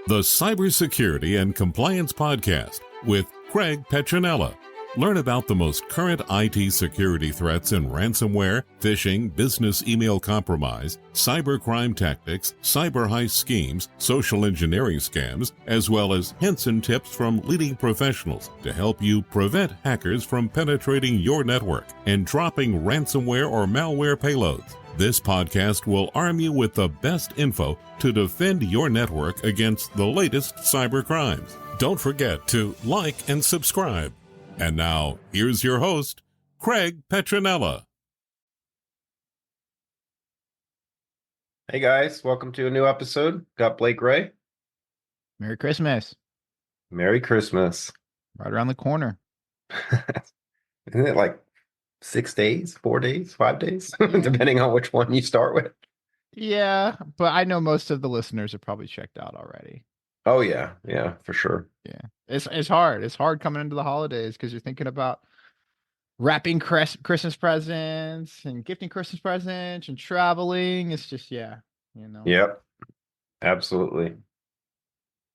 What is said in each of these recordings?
the Cybersecurity and Compliance Podcast with Craig Petronella. Learn about the most current IT security threats in ransomware, phishing, business email compromise, cybercrime tactics, cyber heist schemes, social engineering scams, as well as hints and tips from leading professionals to help you prevent hackers from penetrating your network and dropping ransomware or malware payloads. This podcast will arm you with the best info to defend your network against the latest cyber crimes. Don't forget to like and subscribe. And now, here's your host, Craig Petronella. Hey guys, welcome to a new episode. Got Blake Ray. Merry Christmas. Merry Christmas. Right around the corner. Isn't it like 6 days, 4 days, 5 days, depending on which one you start with? Yeah, but I know most of the listeners are probably checked out already. Oh yeah, for sure. Yeah, it's hard. It's hard coming into the holidays because you're thinking about wrapping Christmas presents and gifting Christmas presents and traveling. It's just Yep, absolutely.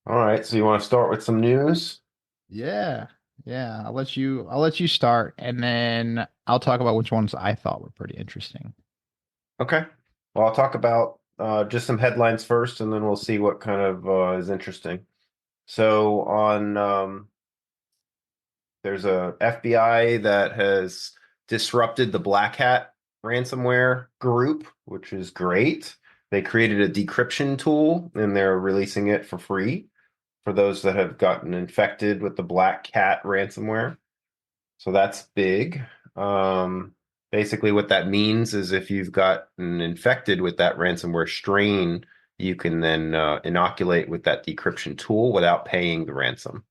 All right, so you want to start with some news? Yeah. I'll let you start, and then I'll talk about which ones I thought were pretty interesting. Okay. Well, I'll talk about just some headlines first, and then we'll see what kind of is interesting. So on there's a FBI that has disrupted the Black Hat ransomware group, which is great. They created a decryption tool, and they're releasing it for free for those that have gotten infected with the Black Cat ransomware. So that's big. Basically what that means is if you've gotten infected with that ransomware strain, you can then inoculate with that decryption tool without paying the ransom.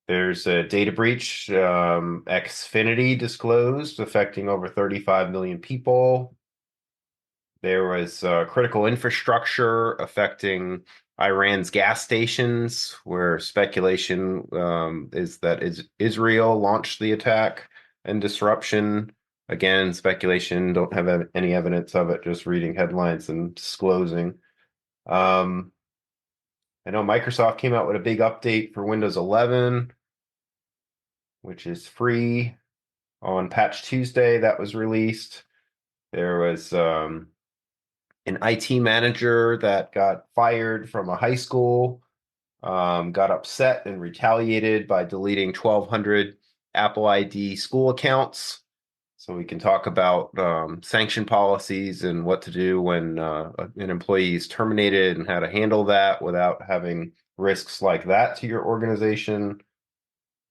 There's a data breach, Xfinity disclosed, affecting over 35 million people. There was critical infrastructure affecting Iran's gas stations, where speculation is that Israel launched the attack and disruption. Again, speculation, don't have any evidence of it, just reading headlines and disclosing. I know Microsoft came out with a big update for Windows 11, which is free on Patch Tuesday. That was released. There was an IT manager that got fired from a high school, got upset and retaliated by deleting 1,200 Apple ID school accounts. So we can talk about sanction policies and what to do when an employee is terminated and how to handle that without having risks like that to your organization.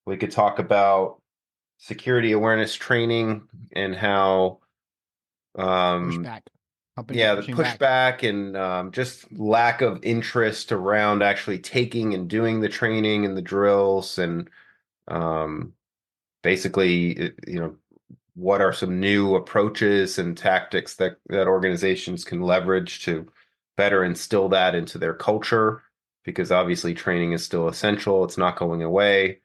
We could talk about security awareness training and how Pushback. the pushback and just lack of interest around actually taking and doing the training and the drills, and basically, what are some new approaches and tactics that organizations can leverage to better instill that into their culture, because obviously training is still essential. It's not going away.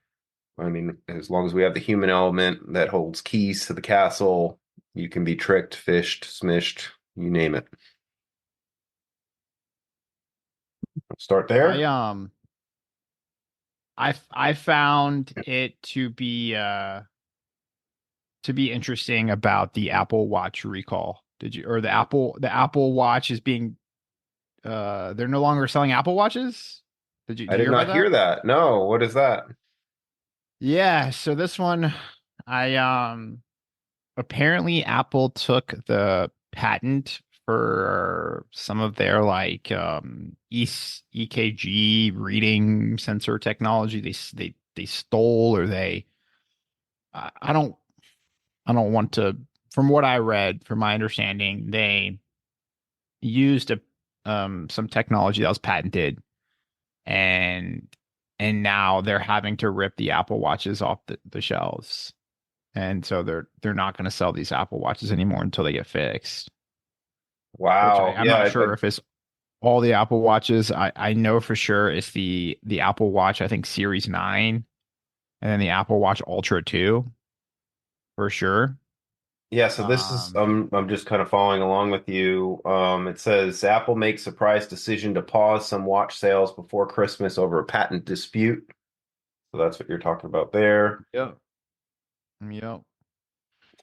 I mean, as long as we have the human element that holds keys to the castle, you can be tricked, fished, smished, you name it. Let's start there. I found it to be interesting about the Apple Watch recall. Did you, or the Apple Watch is being they're no longer selling Apple Watches? Did you I did not hear that. No, what is that? Yeah, so this one apparently Apple took the patent for some of their EKG reading sensor technology. They stole, or I don't want to, from what I read, from my understanding, they used some technology that was patented, and now they're having to rip the Apple Watches off the shelves. And so they're not going to sell these Apple Watches anymore until they get fixed. Wow. I'm not sure if it's all the Apple Watches. I know for sure it's the Apple Watch, I think Series 9, and then the Apple Watch Ultra 2 for sure. Yeah, so this is Um, I'm just kind of following along with you. It says Apple makes surprise decision to pause some watch sales before Christmas over a patent dispute. So that's what you're talking about there. yep. Yep. So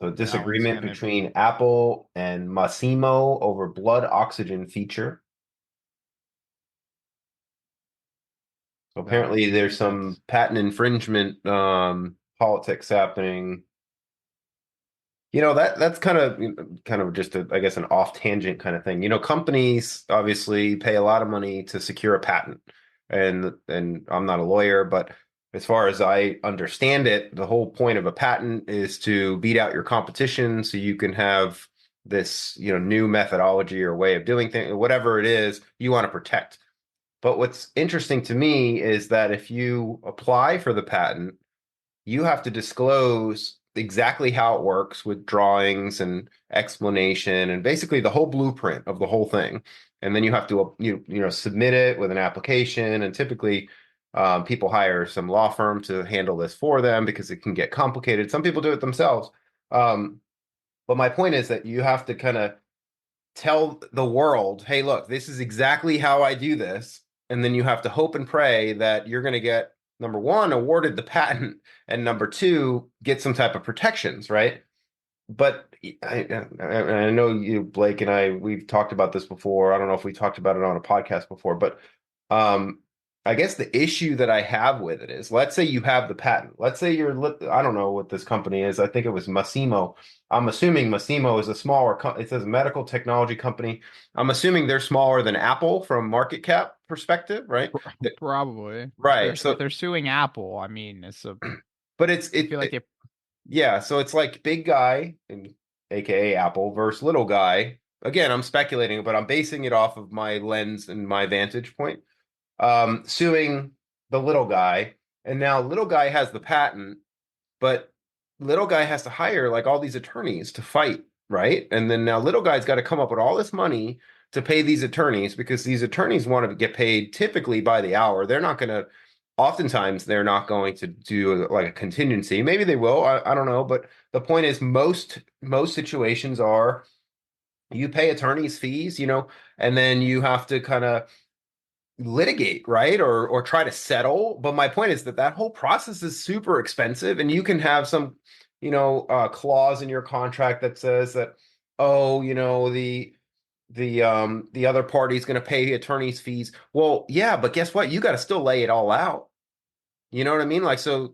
That one's disagreement gonna. between Apple and Massimo over blood oxygen feature. So apparently there's some That's patent infringement politics happening. That's kind of just I guess an off tangent kind of thing. Companies obviously pay a lot of money to secure a patent. And I'm not a lawyer, but as far as I understand it, the whole point of a patent is to beat out your competition so you can have this, new methodology or way of doing things, whatever it is you want to protect. But what's interesting to me is that if you apply for the patent, you have to disclose exactly how it works with drawings and explanation and basically the whole blueprint of the whole thing. And then you have to submit it with an application. And typically, people hire some law firm to handle this for them because it can get complicated. Some people do it themselves. But my point is that you have to kind of tell the world, hey, look, this is exactly how I do this. And then you have to hope and pray that you're going to get, number one, awarded the patent, and number two, get some type of protections, right? But I know you, Blake, and we've talked about this before. I don't know if we talked about it on a podcast before, but um, I guess the issue that I have with it is, let's say you have the patent. Let's say I don't know what this company is. I think it was Massimo. I'm assuming Massimo is a smaller, it says medical technology company. I'm assuming they're smaller than Apple from market cap perspective, right? probably if Right. So, they're suing Apple. I mean, it's a. but I feel like they. yeah, so it's like big guy, aka Apple, versus little guy. Again, I'm speculating, but I'm basing it off of my lens and my vantage point. Suing the little guy, and now little guy has the patent, but little guy has to hire like all these attorneys to fight, right? And then now little guy's got to come up with all this money to pay these attorneys because these attorneys want to get paid typically by the hour. They're not going to, oftentimes, they're not going to do like a contingency. Maybe they will. I don't know. But the point is, most situations are you pay attorneys fees, and then you have to kind of litigate, right? Or try to settle. But my point is that whole process is super expensive, and you can have some, clause in your contract that says that, oh, the other party is going to pay attorney's fees. Well, yeah, but guess what? You got to still lay it all out. You know what I mean? Like, so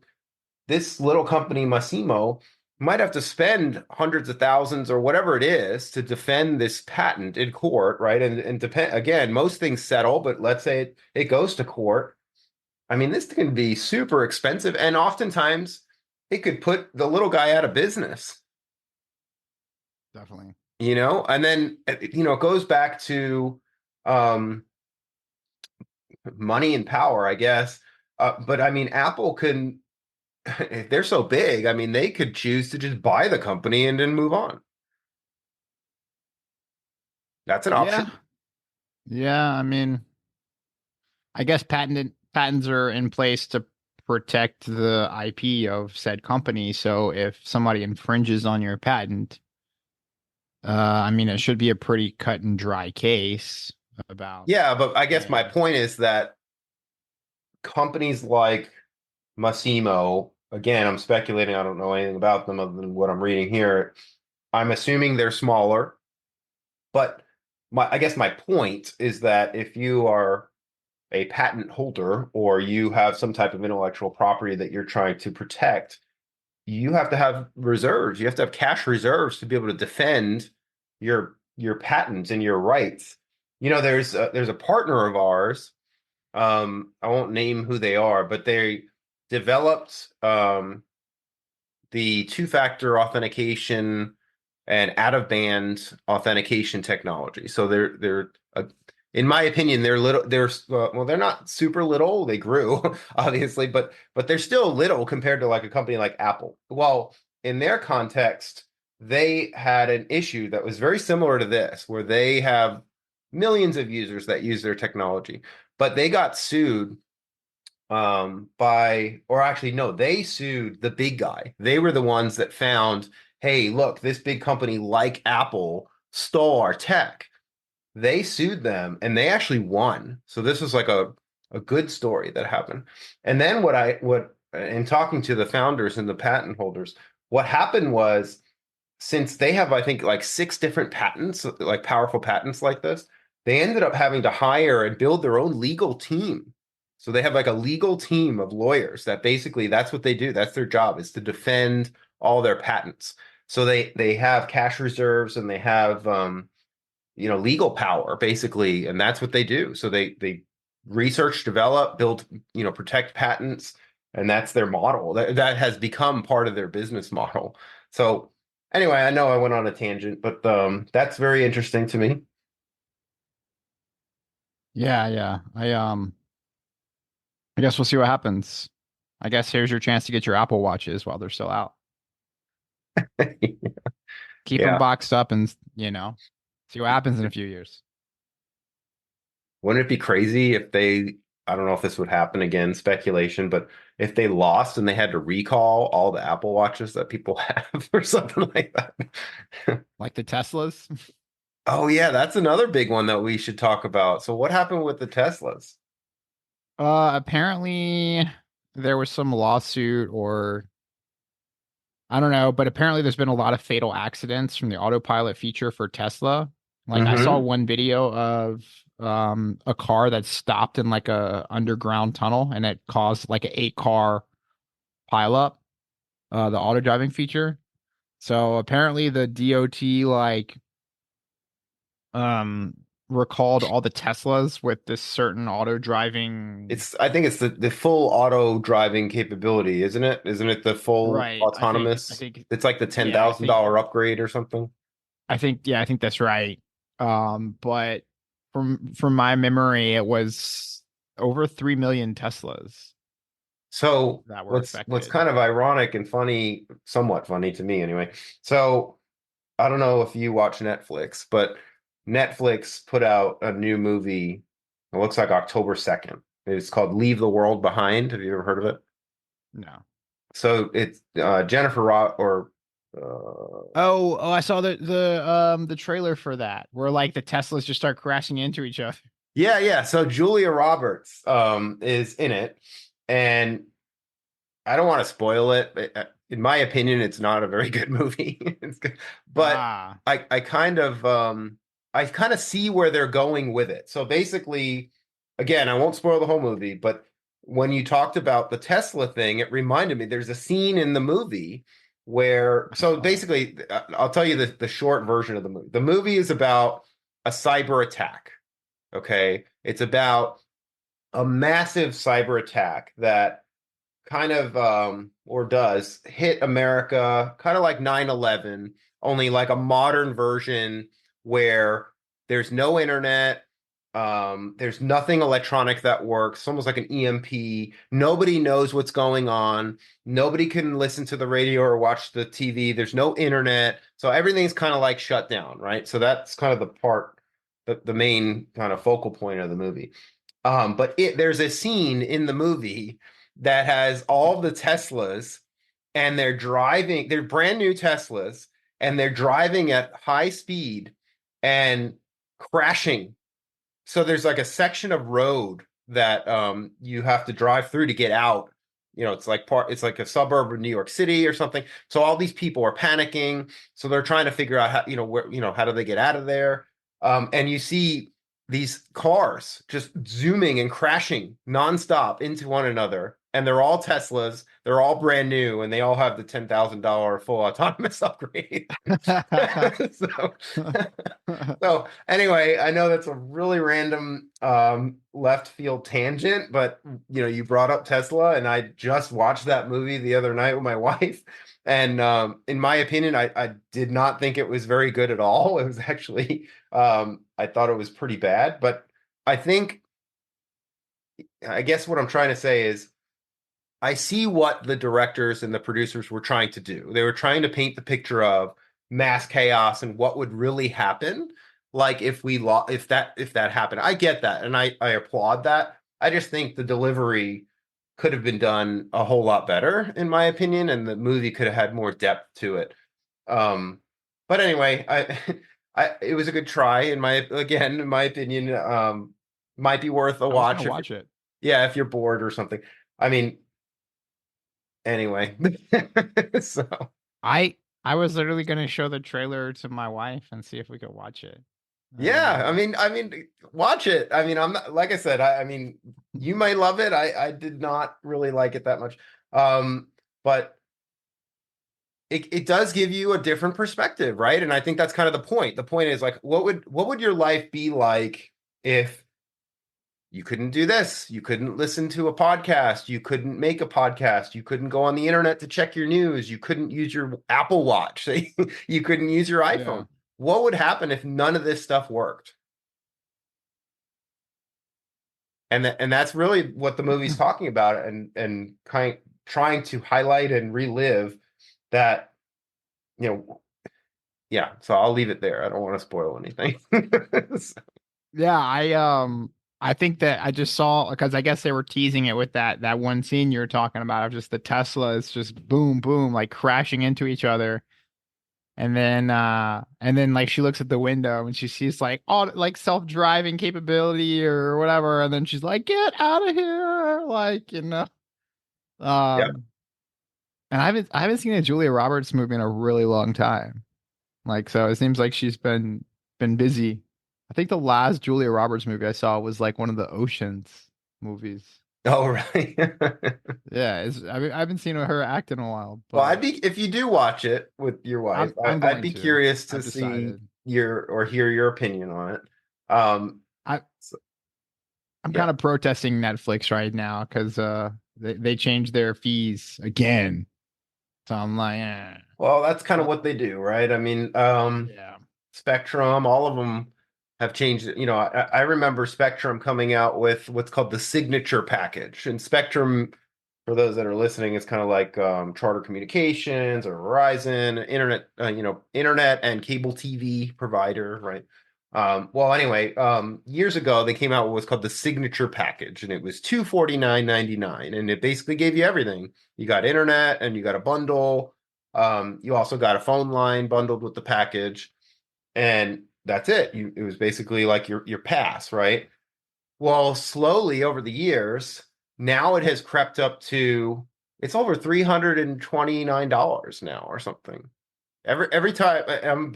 this little company, Massimo, might have to spend hundreds of thousands or whatever it is to defend this patent in court, right? And depend again, most things settle, but let's say it goes to court. I mean, this can be super expensive, and oftentimes it could put the little guy out of business, Definitely. and then it goes back to um, money and power, I guess. But I mean, Apple can if they're so big, I mean, they could choose to just buy the company and then move on. That's an Yeah. option. Yeah. I mean, I guess patents are in place to protect the IP of said company. So if somebody infringes on your patent, I mean, it should be a pretty cut and dry case about. Yeah, but I guess my Hey, point is that companies like Massimo, again, I'm speculating, I don't know anything about them other than what I'm reading here. I'm assuming they're smaller, but I guess my point is that if you are a patent holder or you have some type of intellectual property that you're trying to protect, you have to have reserves. You have to have cash reserves to be able to defend your patents and your rights. There's a partner of ours. I won't name who they are, but they developed the two-factor authentication and out-of-band authentication technology. So they're in my opinion, they're little. Well, they're not super little. They grew obviously, but they're still little compared to like a company like Apple. Well, in their context, they had an issue that was very similar to this, where they have millions of users that use their technology, but they got sued by, or actually no, they sued the big guy. They were the ones that found, hey, look, this big company like Apple stole our tech. They sued them and they actually won. So this was like a good story that happened. And then what in talking to the founders and the patent holders, what happened was, since they have, I think, like 6 different patents, like powerful patents like this, they ended up having to hire and build their own legal team. So they have like a legal team of lawyers that basically that's what they do. That's their job, is to defend all their patents. So they have cash reserves and they have legal power basically, and that's what they do. So they research, develop, build, protect patents, and that's their model. That has become part of their business model. So anyway, I know I went on a tangent, but that's very interesting to me. Yeah. I guess we'll see what happens. I guess here's your chance to get your Apple Watches while they're still out. Keep them Yeah. boxed up and, see what happens in a few years. Wouldn't it be crazy if they, I don't know if this would happen again, speculation, but if they lost and they had to recall all the Apple Watches that people have or something like that? Like the Teslas? Oh yeah, that's another big one that we should talk about. So what happened with the Teslas? Apparently there was some lawsuit, or I don't know, but apparently there's been a lot of fatal accidents from the autopilot feature for Tesla. Like I saw Mm-hmm. one video of a car that stopped in like a underground tunnel and it caused like an 8 car pileup, the auto driving feature. So apparently the DOT like um recalled all the Teslas with this certain auto driving. I think it's the full auto driving capability, isn't it? Isn't it the full Right. I autonomous? think It's like the yeah, $10,000 upgrade or something. I think that's right. But from my memory, it was over 3 million Teslas So that were what's affected. kind of ironic and funny, somewhat funny to me anyway. So I don't know if you watch Netflix, but Netflix put out a new movie. It looks like October 2nd. It's called Leave the World Behind. Have you ever heard of it? No. So it's Jennifer Rock or I saw the trailer for that where like the Teslas just start crashing into each other. yeah. So Julia Roberts is in it, and I don't want to spoil it, but in my opinion, it's not a very good movie. It's good. But Ah, I I kind of see where they're going with it. So basically, again, I won't spoil the whole movie, but when you talked about the Tesla thing, it reminded me there's a scene in the movie where, I so saw that. basically, I'll tell you the short version of the movie. The movie is about a cyber attack. Okay. It's about a massive cyber attack that kind of or does hit America kind of like 9/11, only like a modern version where there's no internet, there's nothing electronic that works. It's almost like an EMP. Nobody knows what's going on. Nobody can listen to the radio or watch the TV. There's no internet. So everything's kind of like shut down, right? So that's kind of the main kind of focal point of the movie. But there's a scene in the movie that has all the Teslas, and they're brand new Teslas, and they're driving at high speed and crashing. So there's like a section of road that you have to drive through to get out. It's like a suburb of New York City or something. So all these people are panicking. So they're trying to figure out how, how do they get out of there? And you see these cars just zooming and crashing nonstop into one another. And they're all Teslas. They're all brand new, and they all have the $10,000 full autonomous upgrade. so, so anyway, I know that's a really random left field tangent, but you brought up Tesla, and I just watched that movie the other night with my wife. And in my opinion, I did not think it was very good at all. It was actually I thought it was pretty bad, but I think I guess what I'm trying to say is I see what the directors and the producers were trying to do. They were trying to paint the picture of mass chaos and what would really happen, like if that happened. I get that, and I applaud that. I just think the delivery could have been done a whole lot better, in my opinion, and the movie could have had more depth to it. But anyway, it was a good try in my opinion. Might be worth a I was watch gonna if watch it. yeah, if you're bored or something. I mean, anyway. So I was literally gonna show the trailer to my wife and see if we could watch it. yeah, I mean, watch it. I mean, I'm not like I said, I mean, you might love it. I did not really like it that much. But it does give you a different perspective, right? And I think that's kind of the point. The point is like, what would your life be like if you couldn't do this? You couldn't listen to a podcast. You couldn't make a podcast. You couldn't go on the internet to check your news. You couldn't use your Apple Watch. You couldn't use your Yeah. iPhone. What would happen if none of this stuff worked? And that's really what the movie's talking about, and trying to highlight and relive that, you know, yeah. So I'll leave it there. I don't want to spoil anything. Yeah, I think that I just saw, because I guess they were teasing it with that one scene you're talking about of just the Tesla is just boom boom like crashing into each other. And then like she looks at the window and she sees like all like self-driving capability or whatever, and then she's like, "Get out of here!" Like, Yeah. Um and I haven't seen a Julia Roberts movie in a really long time. Like, so it seems like she's been busy. I think the last Julia Roberts movie I saw was like one of the Oceans movies. Oh, right. Yeah, I haven't seen her act in a while, Well, but if you do watch it with your wife, I'm I'd going be to. curious to I've see decided. hear your opinion on it. Um, I so, I'm yeah. kind of protesting Netflix right now because they changed their fees again. So I'm like, Well, that's kind of but what they do, right? I mean, yeah. Spectrum, all of them have changed it. You know, I remember Spectrum coming out with what's called the signature package. And Spectrum, for those that are listening, is kind of like Charter Communications or Verizon, internet, internet and cable TV provider, right? Well, anyway, years ago they came out with what's called the signature package, and it was $249.99, and it basically gave you everything. You got internet, and you got a bundle. You also got a phone line bundled with the package, and that's it. It was basically like your pass, right? Well, slowly over the years, now it has crept up to it's over $329 now or something. Every time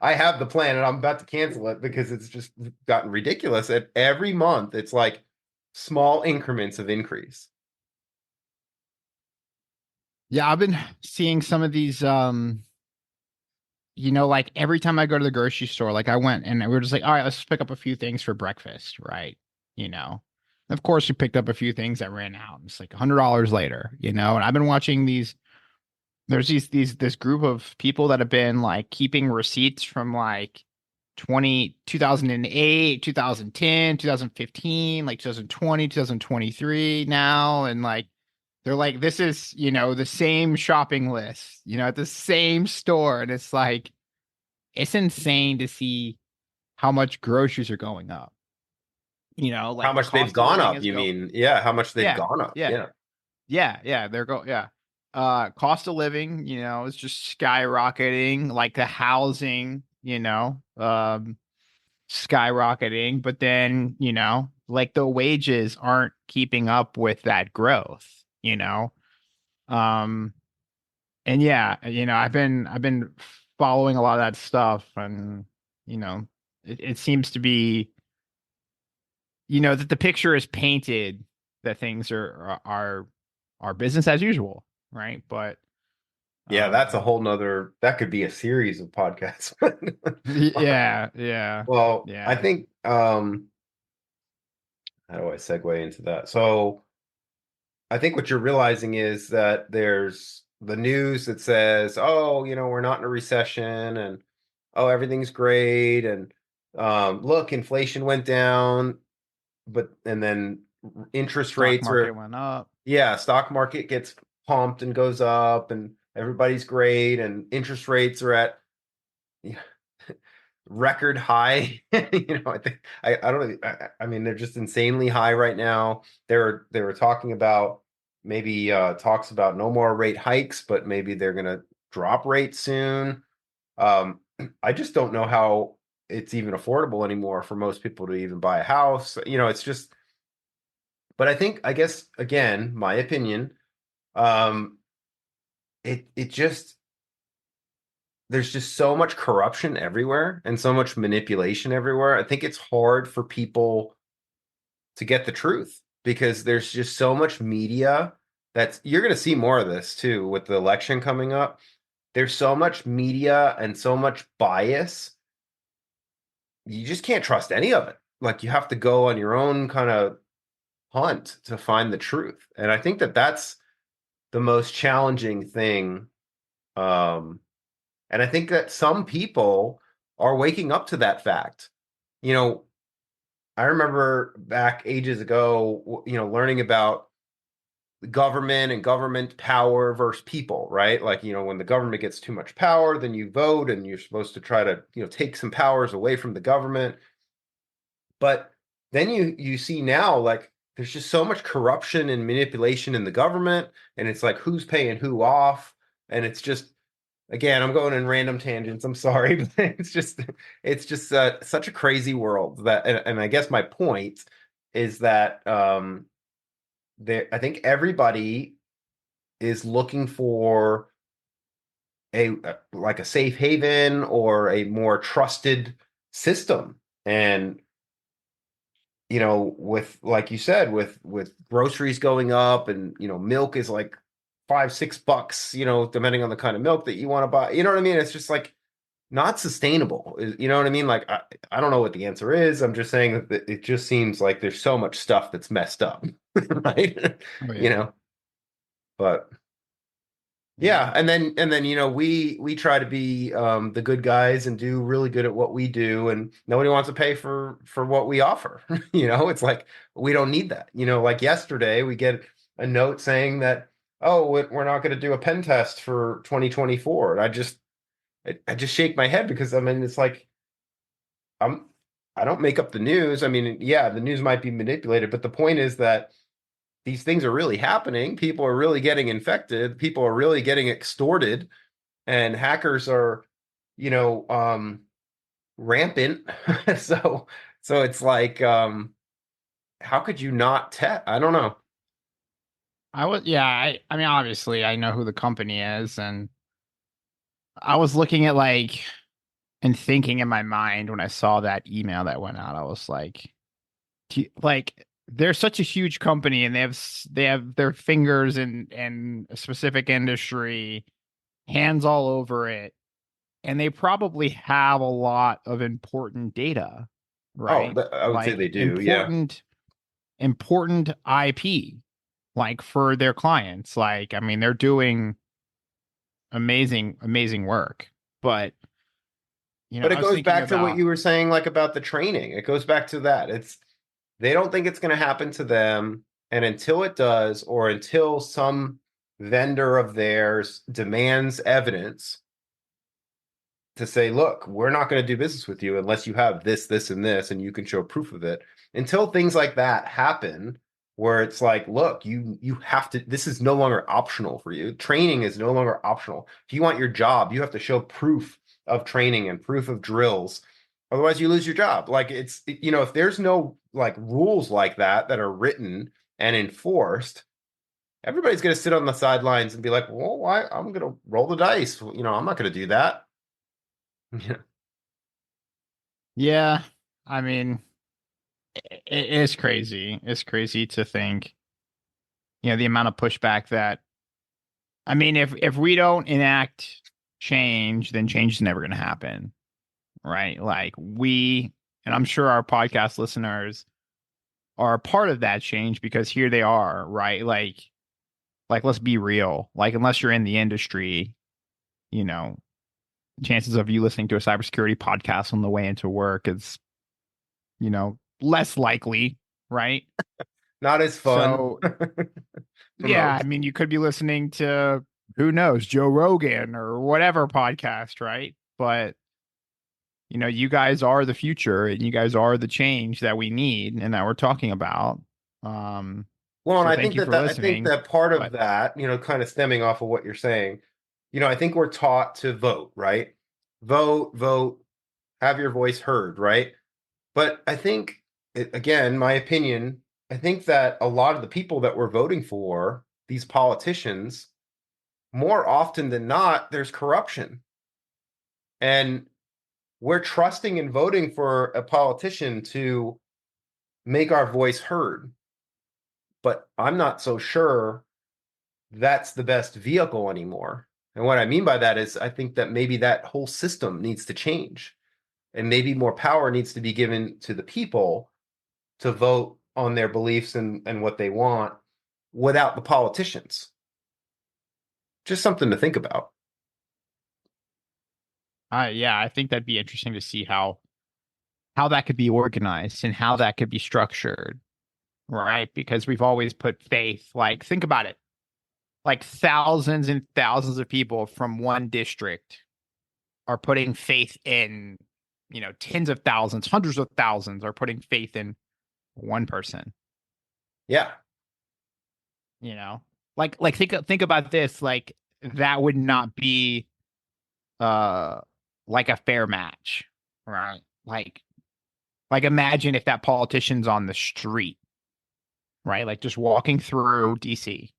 I have the plan and I'm about to cancel it because it's just gotten ridiculous. And every month it's like small increments of increase. Yeah, I've been seeing some of these like every time I go to the grocery store, like I went and we were just like, all right, let's pick up a few things for breakfast, right? You know. Of course, we picked up a few things that ran out. It's like $100 later, and I've been watching these. There's this group of people that have been like keeping receipts from like 2008, 2010, 2015, like 2020, 2023 now. And like, they're like, this is, the same shopping list, at the same store. And it's like, it's insane to see how much groceries are going up. How Like the much they've cost of gone living up, is you go. mean? Yeah, how much they've Yeah. gone up. Yeah. Yeah. Yeah. Yeah. Cost of living, is just skyrocketing, like the housing, skyrocketing, but then, like the wages aren't keeping up with that growth. Um, and yeah, I've been following a lot of that stuff, and, it seems to be, that the picture is painted that things are business as usual, right? But Yeah, that's a whole nother that could be a series of podcasts. yeah, yeah, Well, I yeah. think how do I segue into that? So I think what you're realizing is that there's the news that says, oh, we're not in a recession, and oh, everything's great, and look, inflation went down, and then interest Stock rates market are, went up. yeah, stock market gets pumped and goes up, and everybody's great, and interest rates are at record high. I think I don't know. I mean, they're just insanely high right now. They were talking about maybe talks about no more rate hikes, but maybe they're gonna drop rates soon. I just don't know how it's even affordable anymore for most people to even buy a house. It's just, but I guess, again, my opinion, it just, there's just so much corruption everywhere and so much manipulation everywhere. I think it's hard for people to get the truth because there's just so much media you're going to see more of this too with the election coming up. There's so much media and so much bias. You just can't trust any of it. Like, you have to go on your own kind of hunt to find the truth. And I think that's the most challenging thing. And I think that some people are waking up to that fact. I remember back ages ago, learning about government and government power versus people, right? Like, when the government gets too much power, then you vote and you're supposed to try to, take some powers away from the government. But then you see now, like, there's just so much corruption and manipulation in the government, and it's like, who's paying who off? And it's just, again, I'm going in random tangents. I'm sorry, but it's just such a crazy world and I guess my point is that I think everybody is looking for like a safe haven or a more trusted system. And with, like you said, with groceries going up and milk is like $5-6, depending on the kind of milk that you want to buy. You know what I mean? It's just like not sustainable. You know what I mean? Like, I don't know what the answer is. I'm just saying that it just seems like there's so much stuff that's messed up, right? Oh, yeah. But yeah, and then we try to be the good guys and do really good at what we do, and nobody wants to pay for what we offer. It's like, we don't need that. Like yesterday, we get a note saying that, oh, we're not going to do a pen test for 2024. And I just shake my head because, I mean, it's like, I don't make up the news. I mean, yeah, the news might be manipulated, but the point is that these things are really happening. People are really getting infected. People are really getting extorted, and hackers are, rampant. So it's like, how could you not test? I don't know. I mean, obviously I know who the company is, and I was looking at and thinking in my mind when I saw that email that went out, I was like, they're such a huge company and they have their fingers in a specific industry, hands all over it, and they probably have a lot of important data, right? I would say they do. Yeah. Important IP, for their clients. I mean, they're doing amazing work, but But it goes back to what you were saying, like, about the training. It goes back to that. They don't think it's going to happen to them. And until it does, or until some vendor of theirs demands evidence to say, look, we're not going to do business with you unless you have this, this, and this, and you can show proof of it. Until things like that happen, where it's like, look, you have to, this is no longer optional for you. Training is no longer optional. If you want your job, you have to show proof of training and proof of drills. Otherwise, you lose your job. Like, if there's no rules like that are written and enforced, everybody's going to sit on the sidelines and be like, well, why? I'm going to roll the dice. I'm not going to do that. Yeah. I mean, it's crazy. It's crazy to think, the amount of pushback that, I mean, if we don't enact change, then change is never going to happen. Right. And I'm sure our podcast listeners are a part of that change, because here they are, right? Let's be real. Unless you're in the industry, chances of you listening to a cybersecurity podcast on the way into work is, less likely, right? Not as fun. So, yeah, I mean, you could be listening to, who knows, Joe Rogan or whatever podcast, right? But you guys are the future, and you guys are the change that we need and that we're talking about. Well, and I think that part of that, kind of stemming off of what you're saying, I think we're taught to vote, right? Vote, have your voice heard, right? But I think, again, my opinion, I think that a lot of the people that we're voting for, these politicians, more often than not, there's corruption. And we're trusting and voting for a politician to make our voice heard. But I'm not so sure that's the best vehicle anymore. And what I mean by that is I think that maybe that whole system needs to change. And maybe more power needs to be given to the people to vote on their beliefs and what they want without the politicians. Just something to think about. Yeah, I think that'd be interesting to see how that could be organized and how that could be structured, right? Because we've always put faith, like, think about it, like thousands and thousands of people from one district are putting faith in, tens of thousands, hundreds of thousands are putting faith in one person. Yeah. Like think about this, like that would not be like a fair match, right? Like imagine if that politician's on the street, right? Like just walking through DC.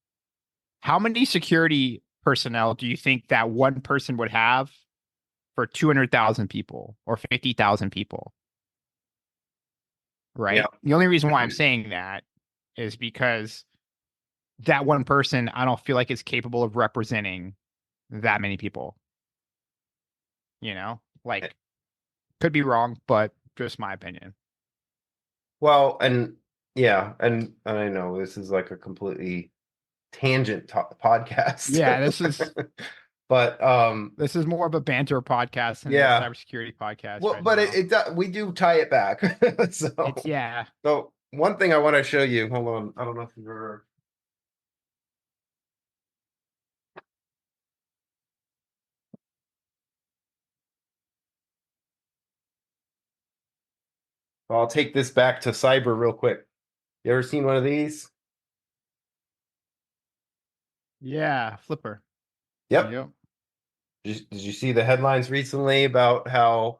How many security personnel do you think that one person would have for 200,000 people or 50,000 people? Right? Yeah. The only reason why I'm saying that is because that one person, I don't feel like is capable of representing that many people. Like could be wrong, but just my opinion. Well, and yeah, and I know this is like a completely tangent podcast. Yeah, this is but this is more of a banter podcast than a yeah. cybersecurity podcast. Well, right but now. we do tie it back. So Yeah. so one thing I want to show you, hold on, I don't know if you've ever. I'll take this back to cyber real quick. You ever seen one of these? Yeah, Flipper. Yep. Yep. Did you see the headlines recently about how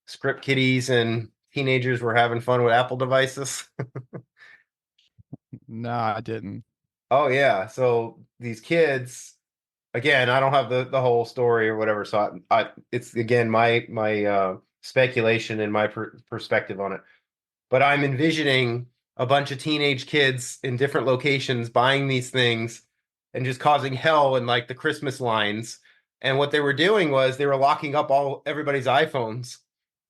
script kiddies and teenagers were having fun with Apple devices? No, I didn't. Oh yeah. So these kids, again, I don't have the whole story or whatever. So it's again my speculation and my perspective on it. But I'm envisioning a bunch of teenage kids in different locations buying these things and just causing hell in like the Christmas lines. And what they were doing was they were locking up everybody's iPhones.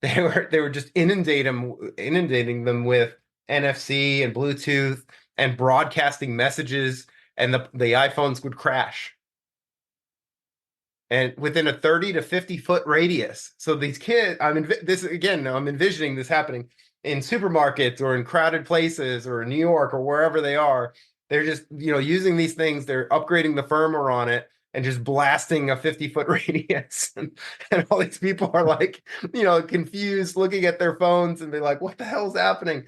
They were just inundating them with NFC and Bluetooth and broadcasting messages, and the iPhones would crash. And within a 30 to 50-foot radius. So these kids, I'm envisioning this happening in supermarkets or in crowded places or in New York or wherever they are. They're just, using these things, they're upgrading the firmware on it and just blasting a 50-foot radius. And all these people are like, confused, looking at their phones and be like, what the hell's happening?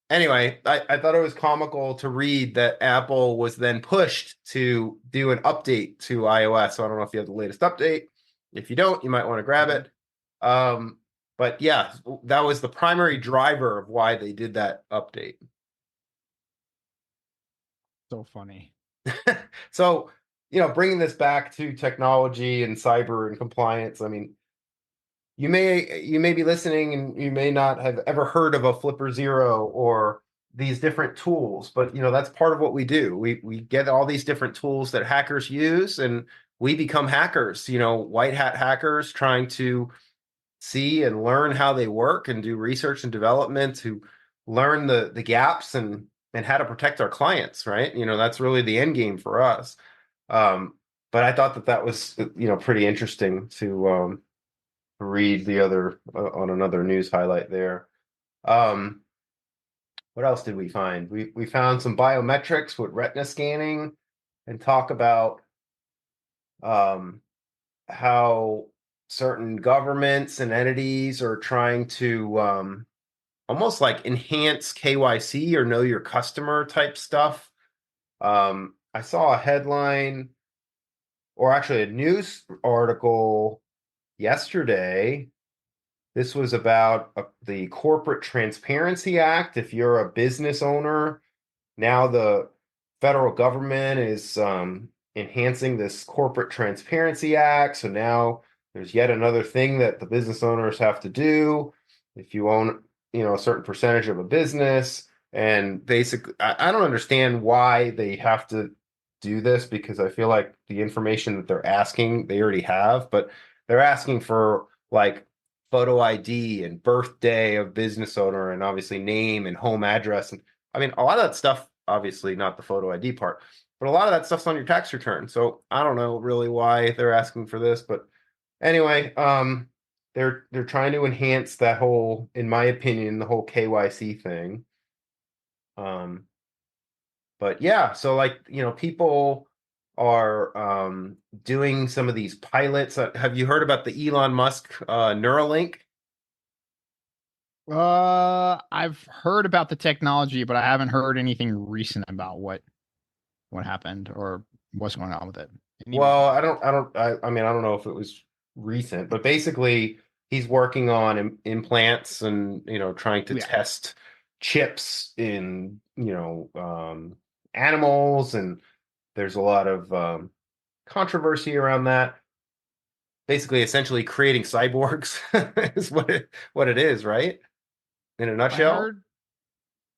Anyway, I thought it was comical to read that Apple was then pushed to do an update to iOS. So I don't know if you have the latest update. If you don't, you might want to grab it. But yeah, that was the primary driver of why they did that update. So funny. So, bringing this back to technology and cyber and compliance, I mean, you may be listening and you may not have ever heard of a Flipper Zero or these different tools, but that's part of what we do. We get all these different tools that hackers use, and we become hackers. White hat hackers trying to see and learn how they work and do research and development to learn the gaps and how to protect our clients. Right? That's really the end game for us. But I thought that was pretty interesting to read the other on another news highlight there. What else did we find? We found some biometrics with retina scanning and talk about how certain governments and entities are trying to almost like enhance KYC or know your customer type stuff. I saw a headline or actually a news article yesterday. This was about the Corporate Transparency Act. If you're a business owner, now the federal government is enhancing this Corporate Transparency Act. So now there's yet another thing that the business owners have to do if you own, a certain percentage of a business. And basically, I don't understand why they have to do this, because I feel like the information that they're asking, they already have, but they're asking for like photo ID and birthday of business owner and obviously name and home address. And I mean, a lot of that stuff, obviously not the photo ID part, but a lot of that stuff's on your tax return. So I don't know really why they're asking for this, but anyway, they're trying to enhance that whole, in my opinion, the whole KYC thing. But yeah, so like, people are doing some of these pilots. Have you heard about the Elon Musk Neuralink? I've heard about the technology, but I haven't heard anything recent about what happened or what's going on with it. Well, I mean, I don't know if it was recent, but basically he's working on implants and, trying to test chips in, animals. And there's a lot of controversy around that. Basically, essentially creating cyborgs is what it is, right? In a nutshell.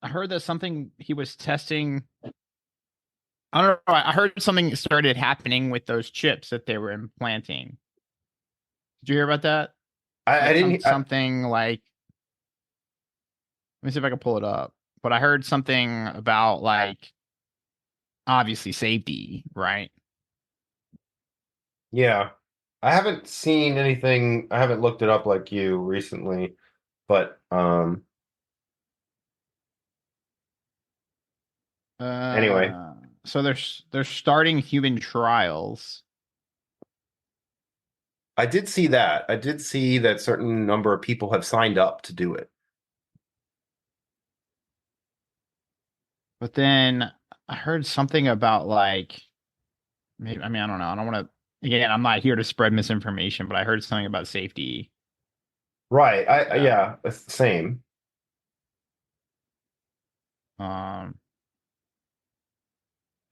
I heard that something he was testing. I don't know. I heard something started happening with those chips that they were implanting. Did you hear about that? I didn't. Something like. Let me see if I can pull it up. But I heard something about like, obviously safety, right? Yeah, I haven't seen anything. I haven't looked it up like you recently, but anyway. So they're starting human trials. I did see that. I did see that certain number of people have signed up to do it. But then I heard something about like, maybe, I mean, I don't know. I don't want to, again, I'm not here to spread misinformation, but I heard something about safety. Right. Yeah, it's the same.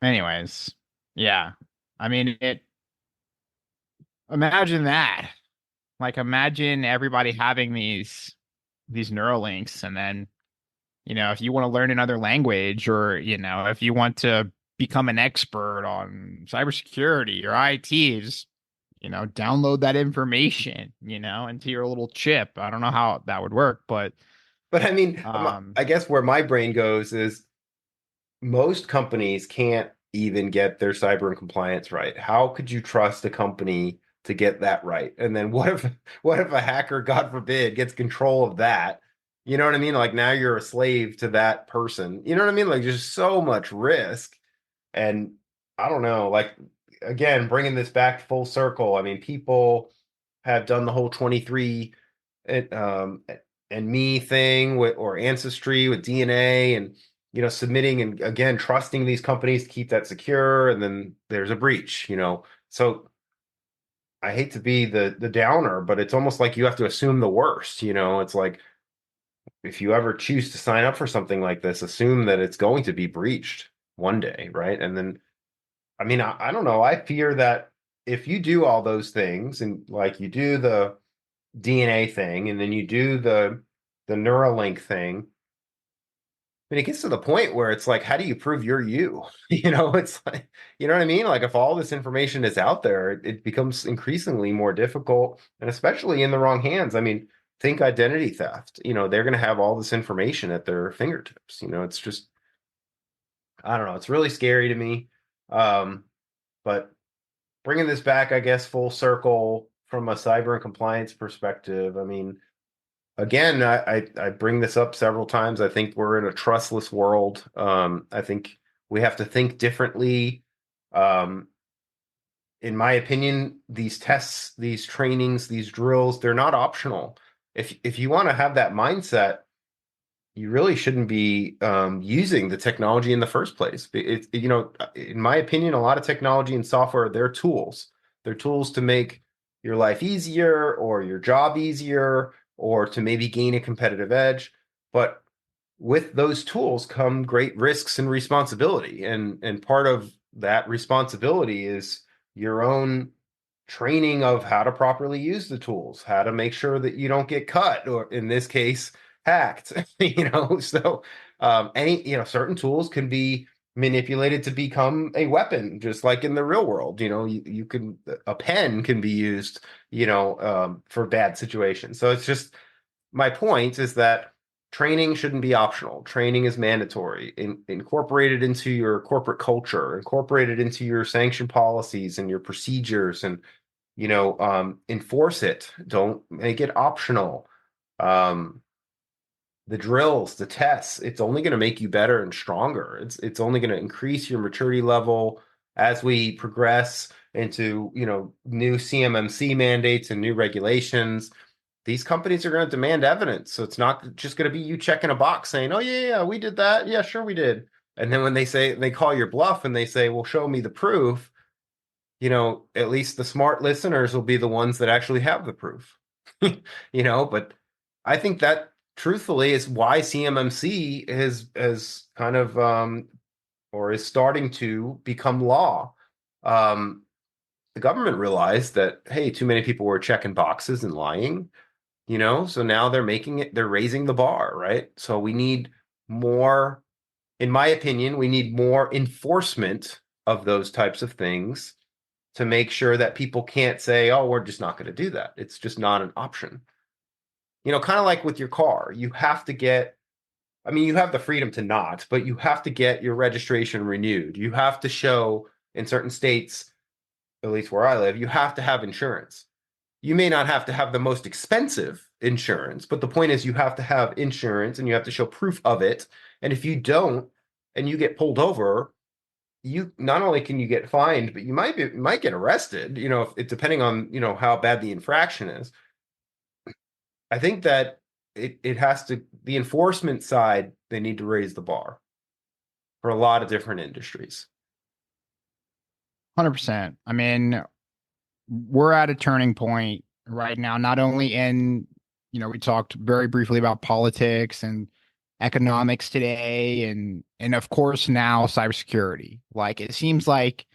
Anyways, yeah. I mean, imagine that. Like, imagine everybody having these Neuralinks, and then, if you want to learn another language, or, if you want to become an expert on cybersecurity or IT, just, download that information, into your little chip. I don't know how that would work, but I mean, I guess where my brain goes is most companies can't even get their cyber and compliance right. How could you trust a company to get that right? And then what if a hacker, God forbid, gets control of that? You know what I mean? Like now you're a slave to that person. You know what I mean? Like just so much risk. And I don't know, like again, bringing this back full circle. I mean, people have done the whole 23 and me thing with, or ancestry with DNA, and submitting and again trusting these companies to keep that secure, and then there's a breach. So I hate to be the downer, but it's almost like you have to assume the worst. It's like if you ever choose to sign up for something like this, assume that it's going to be breached one day, right? And then I mean, I don't know, I fear that if you do all those things, and like you do the DNA thing, and then you do the Neuralink thing, I mean, it gets to the point where it's like, how do you prove you're you? It's like, you know what I mean? Like if all this information is out there, it becomes increasingly more difficult, and especially in the wrong hands. I mean, think identity theft. They're going to have all this information at their fingertips. It's just, I don't know. It's really scary to me. But bringing this back, I guess, full circle from a cyber and compliance perspective, I mean, again, I bring this up several times. I think we're in a trustless world. I think we have to think differently. In my opinion, these tests, these trainings, these drills, they're not optional. If you want to have that mindset, you really shouldn't be using the technology in the first place. In my opinion, a lot of technology and software, they're tools. They're tools to make your life easier or your job easier or to maybe gain a competitive edge. But with those tools come great risks and responsibility. And part of that responsibility is your own training of how to properly use the tools, how to make sure that you don't get cut, or in this case, hacked. So certain tools can be manipulated to become a weapon, just like in the real world. You can a pen can be used, for bad situations. So it's just my point is that training shouldn't be optional. Training is mandatory, incorporated into your corporate culture, incorporated into your sanction policies and your procedures, and enforce it. Don't make it optional. The drills, the tests, it's only going to make you better and stronger. It's only going to increase your maturity level as we progress into, new CMMC mandates and new regulations. These companies are going to demand evidence. So it's not just going to be you checking a box saying, oh, yeah, we did that. Yeah, sure, we did. And then when they call your bluff and they say, well, show me the proof, at least the smart listeners will be the ones that actually have the proof. But I think that truthfully is why CMMC has kind of or is starting to become law. The government realized that, hey, too many people were checking boxes and lying, so now they're raising the bar, right? So we need more, in my opinion, we need more enforcement of those types of things to make sure that people can't say, oh, we're just not going to do that. It's just not an option. Kind of like with your car, you have to you have the freedom to not, but you have to get your registration renewed. You have to show in certain states, at least where I live, you have to have insurance. You may not have to have the most expensive insurance, but the point is you have to have insurance and you have to show proof of it. And if you don't, and you get pulled over, you not only can you get fined, but you might get arrested, depending on, how bad the infraction is. I think that it has to, the enforcement side, they need to raise the bar for a lot of different industries. 100%. I mean, we're at a turning point right now, not only in, we talked very briefly about politics and economics today, and of course now cybersecurity. Like, it seems like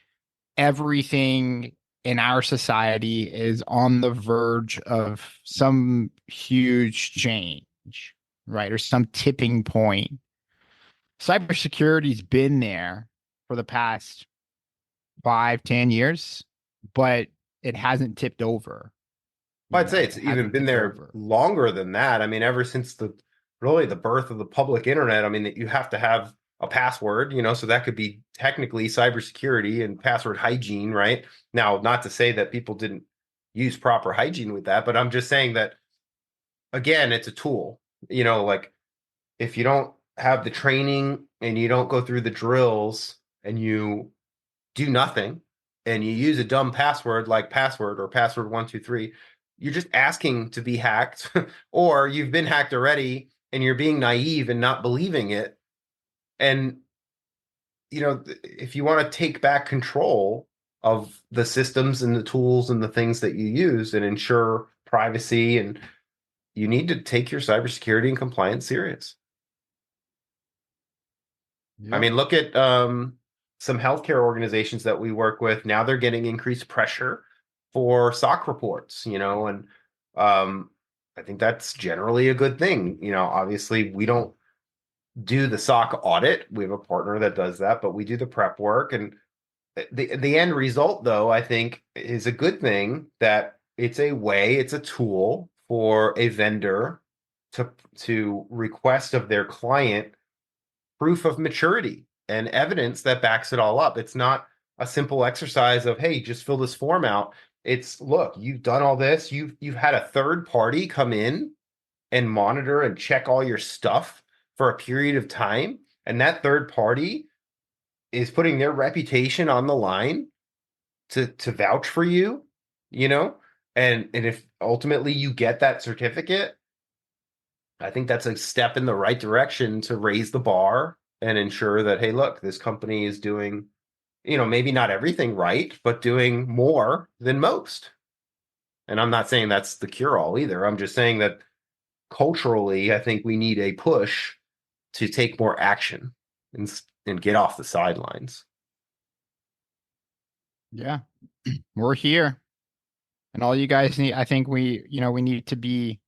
everything in our society is on the verge of some huge change, right? Or some tipping point. Cybersecurity's been there for the past 5-10 years, but it hasn't tipped over. I'd say it's even been there longer than that. I mean, ever since the birth of the public internet, that you have to have a password, so that could be technically cybersecurity and password hygiene, right? Now, not to say that people didn't use proper hygiene with that, but I'm just saying that, again, it's a tool. Like, if you don't have the training and you don't go through the drills and you do nothing and you use a dumb password like password or password 123, you're just asking to be hacked, or you've been hacked already and you're being naive and not believing it. And, if you want to take back control of the systems and the tools and the things that you use and ensure privacy, and you need to take your cybersecurity and compliance serious. Yep. Look at some healthcare organizations that we work with. Now they're getting increased pressure for SOC reports, and I think that's generally a good thing. Obviously we don't do the SOC audit. We have a partner that does that, but we do the prep work. And the end result, though, I think is a good thing, that it's a tool for a vendor to request of their client proof of maturity and evidence that backs it all up. It's not a simple exercise of, hey, just fill this form out. It's, look, you've done all this. You've had a third party come in and monitor and check all your stuff for a period of time. And that third party is putting their reputation on the line to vouch for you, and if ultimately you get that certificate, I think that's a step in the right direction to raise the bar and ensure that, hey, look, this company is doing maybe not everything right, but doing more than most. And I'm not saying that's the cure-all either. I'm just saying that culturally, I think we need a push to take more action and get off the sidelines. Yeah, we're here. And all you guys need, I think we need to be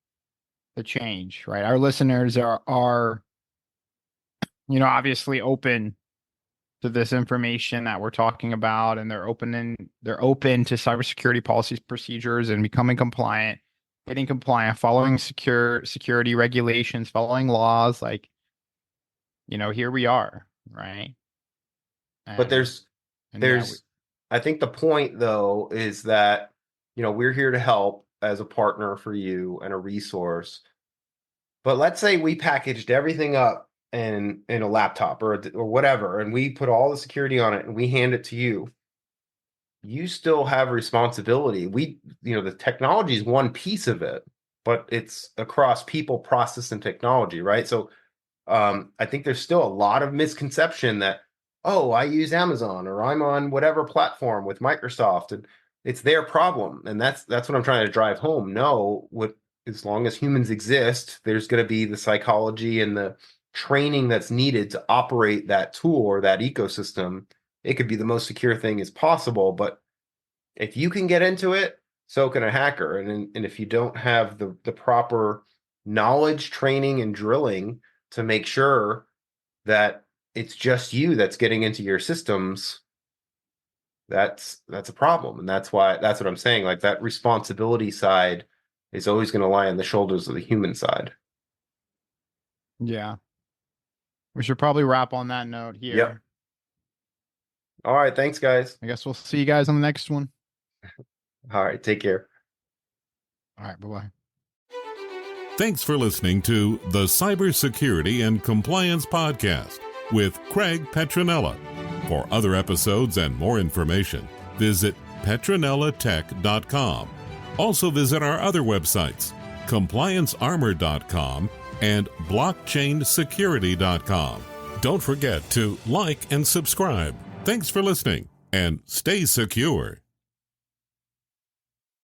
the change, right? Our listeners are obviously open to this information that we're talking about, and they're open to cybersecurity policies, procedures, and becoming compliant, getting compliant, following security regulations, following laws. Like, here we are, right? But I think the point though is that, we're here to help as a partner for you and a resource. But let's say we packaged everything up in a laptop or whatever, and we put all the security on it and we hand it to you. You still have responsibility. The technology is one piece of it, but it's across people, process, and technology, right? So I think there's still a lot of misconception that, oh, I use Amazon or I'm on whatever platform with Microsoft and it's their problem. And that's what I'm trying to drive home. No, as long as humans exist, there's going to be the psychology and the training that's needed to operate that tool or that ecosystem. It could be the most secure thing as possible, but if you can get into it, so can a hacker. And if you don't have the proper knowledge, training, and drilling to make sure that it's just you that's getting into your systems, that's a problem. And that's what I'm saying. Like, that responsibility side is always going to lie on the shoulders of the human side. Yeah. We should probably wrap on that note here. Yep. All right. Thanks, guys. I guess we'll see you guys on the next one. All right. Take care. All right. Bye-bye. Thanks for listening to the Cybersecurity and Compliance Podcast with Craig Petronella. For other episodes and more information, visit petronellatech.com. Also visit our other websites, compliancearmor.com and blockchainsecurity.com. Don't forget to like and subscribe. Thanks for listening, and stay secure.